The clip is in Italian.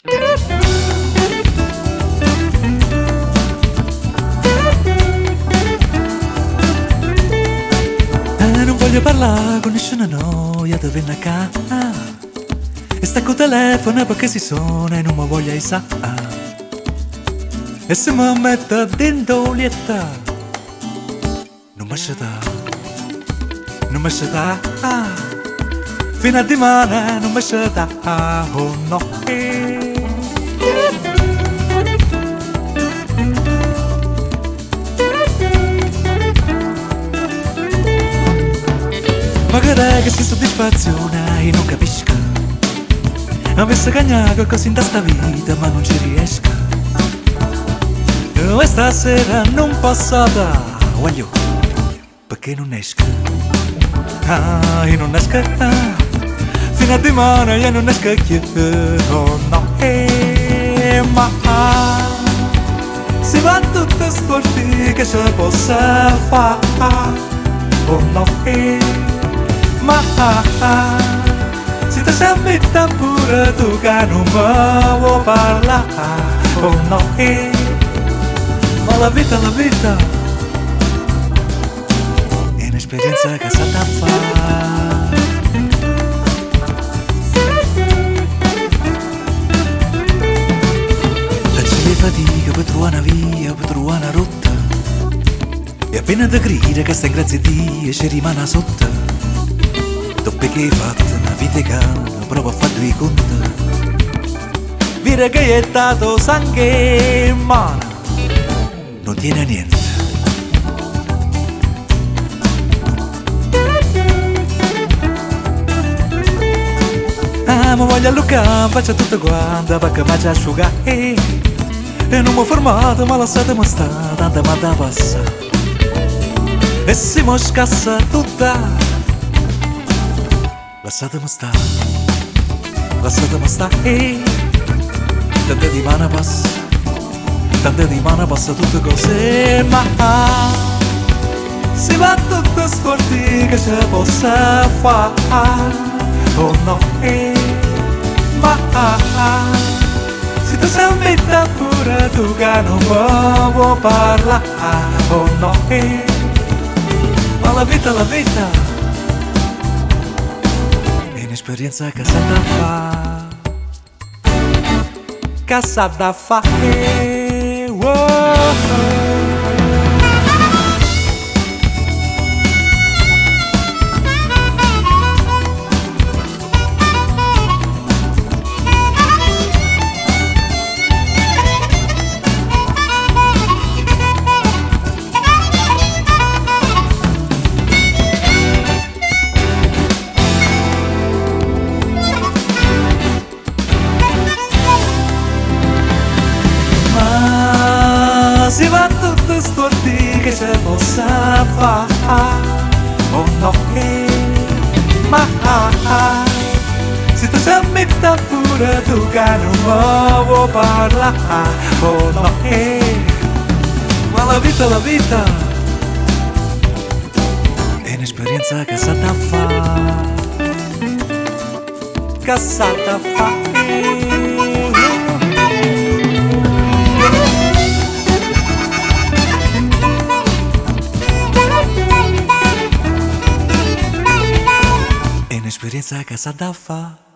Non voglio parlare con nessuna noia dove venna ca. E stacco il telefono perché si suona e non mi voglia sa. E se mi metto dentro lietta non mi sceta, non mi sceta. Fino a domani non mi sceta, oh no. Magari che si soddisfazione io non capisco. Avessi cagnato qualcosa in sta vita ma non ci riesco. E stasera non passata, voglio, perché non esco. Io non esco, fino a domani io non esco più, oh no. Ma si va tutte storti che si possa fare, oh no. Ma si ti sembra pure tu che non mi vuoi parlare, oh no. Ma la vita è un'esperienza che sa da fare. Faccio le fatiche per trovare una via, per trovare una rotta. E appena ti grida che stai grazie a Dio ci rimane sotto. Dopo che hai fatto una vita che provo a fare due conti. Dire che hai dato sangue in mano non tiene a niente. Ma voglio all'ucca, faccio tutto quanto perché mi asciuga. E non mi ho fermato ma lasciatemi stare, tanto mi da passare. E se mi scassa tutta, lasciatemi stare, lasciatemi stare. Tante di mano passa, tante di mano passa tutte cose. Ma si va tutte storti che si possa fare, oh no. Ma si ti sembra pure tu che non mi vuoi parlare, oh no. Ma la vita è un'esperienza che sa da fare, che sa da fare, wow. Si va tutte storti che si possa fare, oh no. Ma si ti sembra pure tu che non mi vuoi parlare, oh no. Ma la vita è un'esperienza che sa da fare, che sa da fare. Un'esperienza che sa da fare.